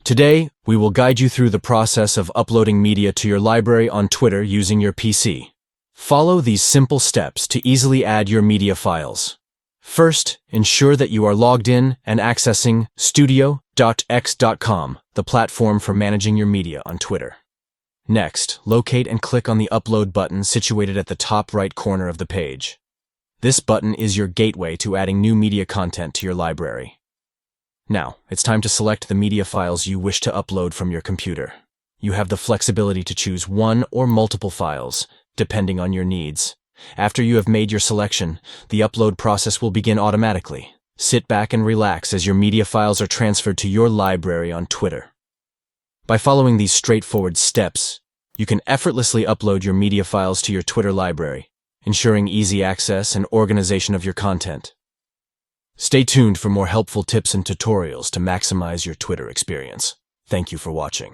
Today, we will guide you through the process of uploading media to your library on Twitter using your PC. Follow these simple steps to easily add your media files. First, ensure that you are logged in and accessing studio.x.com, the platform for managing your media on Twitter. Next, locate and click on the Upload button situated at the top right corner of the page. This button is your gateway to adding new media content to your library. Now, it's time to select the media files you wish to upload from your computer. You have the flexibility to choose one or multiple files, depending on your needs. After you have made your selection, the upload process will begin automatically. Sit back and relax as your media files are transferred to your library on Twitter. By following these straightforward steps, you can effortlessly upload your media files to your Twitter library, ensuring easy access and organization of your content. Stay tuned for more helpful tips and tutorials to maximize your Twitter experience. Thank you for watching.